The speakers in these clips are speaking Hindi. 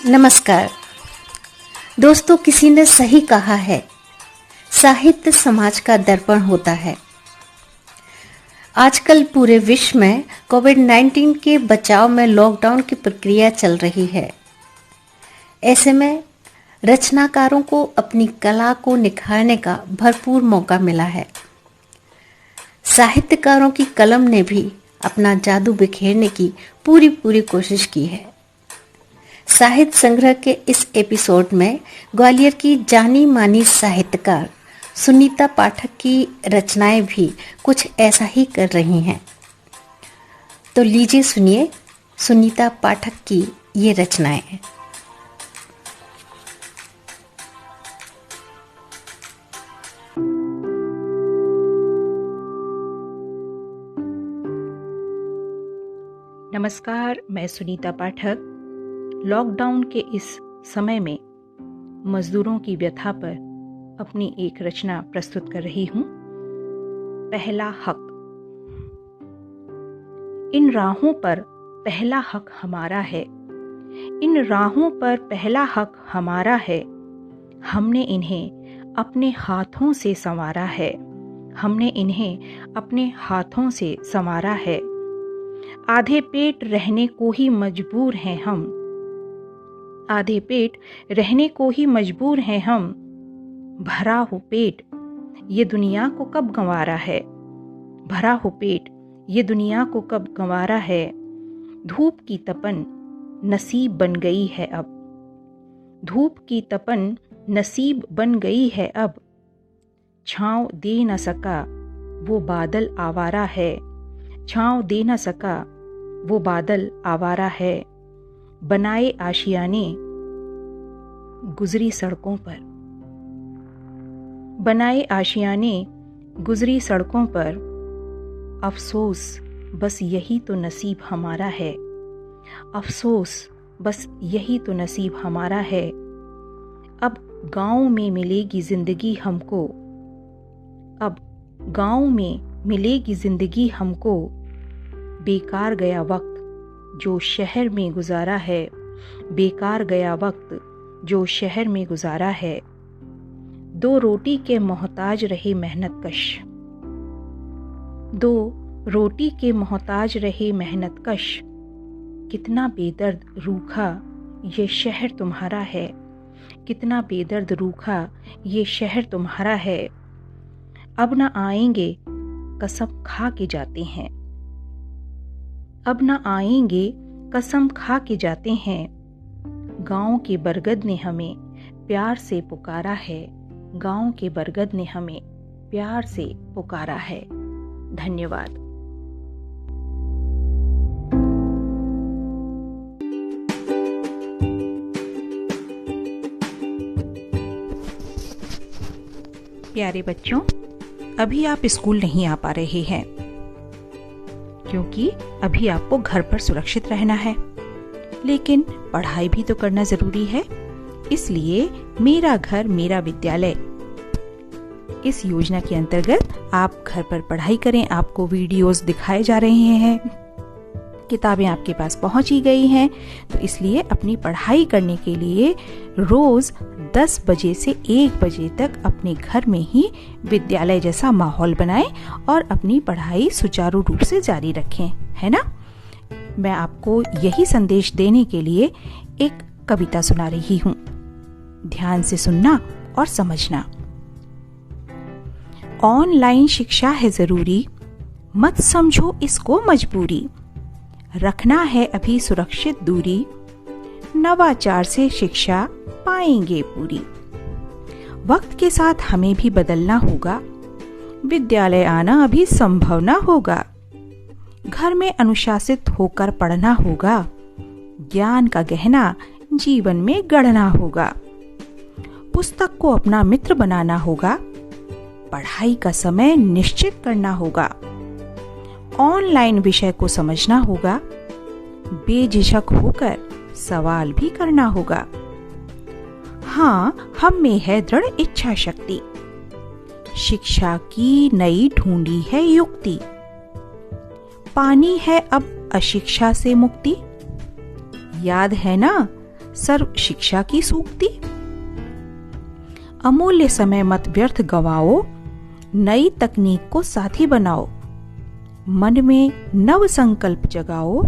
नमस्कार दोस्तों, किसी ने सही कहा है, साहित्य समाज का दर्पण होता है। आजकल पूरे विश्व में कोविड-19 के बचाव में लॉकडाउन की प्रक्रिया चल रही है। ऐसे में रचनाकारों को अपनी कला को निखारने का भरपूर मौका मिला है। साहित्यकारों की कलम ने भी अपना जादू बिखेरने की पूरी कोशिश की है। साहित्य संग्रह के इस एपिसोड में ग्वालियर की जानी मानी साहित्यकार सुनीता पाठक की रचनाएं भी कुछ ऐसा ही कर रही हैं। तो लीजिए सुनिए सुनीता पाठक की ये रचनाएं। नमस्कार, मैं सुनीता पाठक लॉकडाउन के इस समय में मजदूरों की व्यथा पर अपनी एक रचना प्रस्तुत कर रही हूं। पहला हक। इन राहों पर पहला हक हमारा है, इन राहों पर पहला हक हमारा है। हमने इन्हें अपने हाथों से संवारा है, हमने इन्हें अपने हाथों से संवारा है। आधे पेट रहने को ही मजबूर हैं हम, आधे पेट रहने को ही मजबूर हैं हम। भरा हो पेट ये दुनिया को कब गंवारा है, भरा हो पेट ये दुनिया को कब गंवारा है। धूप की तपन नसीब बन गई है अब, धूप की तपन नसीब बन गई है अब। छाँव दे न सका वो बादल आवारा है, छाँव दे न सका वो बादल आवारा है। बनाए आशियाने गुजरी सड़कों पर, बनाए आशियाने गुजरी सड़कों पर। अफसोस बस यही तो नसीब हमारा है, अफसोस बस यही तो नसीब हमारा है। अब गांव में मिलेगी जिंदगी हमको, अब गांव में मिलेगी जिंदगी हमको। बेकार गया वक्त जो शहर में गुजारा है, बेकार गया वक्त जो शहर में गुजारा है। दो रोटी के मोहताज रहे मेहनत कश, दो रोटी के मोहताज रहे मेहनत कश। कितना बेदर्द रूखा ये शहर तुम्हारा है, कितना बेदर्द रूखा ये शहर तुम्हारा है। अब न आएंगे कसम खा के जाते हैं, अब न आएंगे कसम खा के जाते हैं। गांव के बरगद ने हमें प्यार से पुकारा है, गांव के बरगद ने हमें प्यार से पुकारा है। धन्यवाद। प्यारे बच्चों, अभी आप स्कूल नहीं आ पा रहे हैं क्योंकि अभी आपको घर पर सुरक्षित रहना है, लेकिन पढ़ाई भी तो करना जरूरी है। इसलिए मेरा घर मेरा विद्यालय इस योजना के अंतर्गत आप घर पर पढ़ाई करें। आपको वीडियोस दिखाए जा रहे हैं, किताबें आपके पास पहुंच ही गई हैं, तो इसलिए अपनी पढ़ाई करने के लिए रोज 10 बजे से 1 बजे तक अपने घर में ही विद्यालय जैसा माहौल बनाएं और अपनी पढ़ाई सुचारू रूप से जारी रखें, है ना। मैं आपको यही संदेश देने के लिए एक कविता सुना रही हूँ। ध्यान से सुनना और समझना। ऑनलाइन शिक्षा है जरूरी, मत समझो इसको मजबूरी। रखना है अभी सुरक्षित दूरी, नवाचार से शिक्षा पाएंगे पूरी। वक्त के साथ हमें भी बदलना होगा, विद्यालय आना अभी संभव न होगा। घर में अनुशासित होकर पढ़ना होगा, ज्ञान का गहना जीवन में गढ़ना होगा। पुस्तक को अपना मित्र बनाना होगा, पढ़ाई का समय निश्चित करना होगा। ऑनलाइन विषय को समझना होगा, बेझिझक होकर सवाल भी करना होगा। हाँ, हम में है दृढ़ इच्छा शक्ति, शिक्षा की नई ढूंढी है युक्ति। पानी है अब अशिक्षा से मुक्ति, याद है ना सर्व शिक्षा की सूक्ति। अमूल्य समय मत व्यर्थ गवाओ, नई तकनीक को साथी बनाओ। मन में नव संकल्प जगाओ,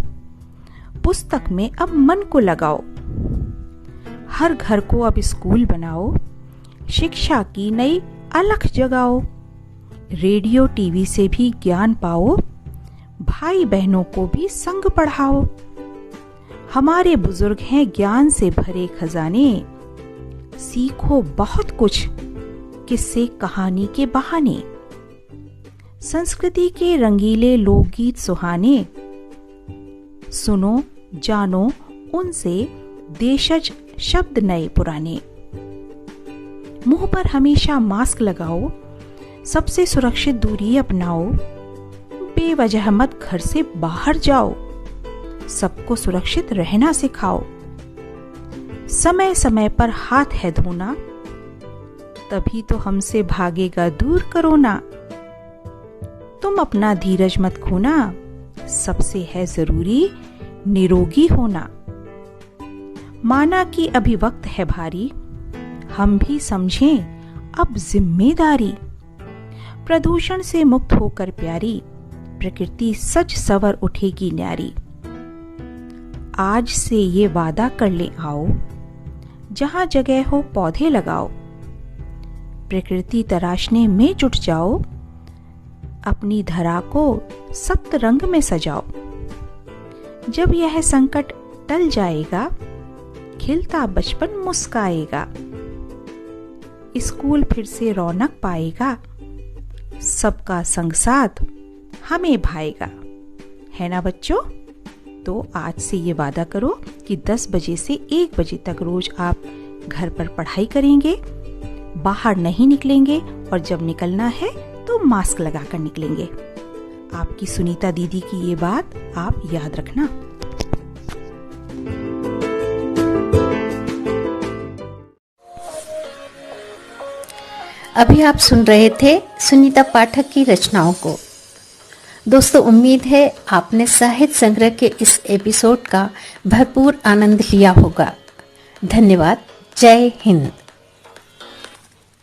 पुस्तक में अब मन को लगाओ। हर घर को अब स्कूल बनाओ, शिक्षा की नई अलख जगाओ। रेडियो टीवी से भी ज्ञान पाओ, भाई बहनों को भी संग पढ़ाओ। हमारे बुजुर्ग हैं ज्ञान से भरे खजाने, सीखो बहुत कुछ किस्से कहानी के बहाने। संस्कृति के रंगीले लोकगीत सुहाने, सुनो जानो उनसे देशज शब्द नए पुराने। मुंह पर हमेशा मास्क लगाओ, सबसे सुरक्षित दूरी अपनाओ। बेवजह मत घर से बाहर जाओ, सबको सुरक्षित रहना सिखाओ। समय समय पर हाथ है धोना, तभी तो हमसे भागेगा दूर कोरोना। तुम अपना धीरज मत खोना, सबसे है जरूरी निरोगी होना। माना कि अभी वक्त है भारी, हम भी समझें अब जिम्मेदारी। प्रदूषण से मुक्त होकर प्यारी, प्रकृति सच सवर उठेगी न्यारी। आज से ये वादा कर ले आओ, जहां जगह हो पौधे लगाओ। प्रकृति तराशने में जुट जाओ, अपनी धरा को सप्त रंग में सजाओ। जब यह संकट टल जाएगा, खिलता बचपन मुस्काएगा। स्कूल फिर से रौनक पाएगा, सबका संग साथ हमें भाएगा। है ना बच्चों? तो आज से ये वादा करो कि 10 बजे से 1 बजे तक रोज आप घर पर पढ़ाई करेंगे, बाहर नहीं निकलेंगे और जब निकलना है तो मास्क लगाकर निकलेंगे। आपकी सुनीता दीदी की ये बात आप याद रखना। अभी आप सुन रहे थे सुनीता पाठक की रचनाओं को। दोस्तों, उम्मीद है आपने साहित्य संग्रह के इस एपिसोड का भरपूर आनंद लिया होगा। धन्यवाद। जय हिंद।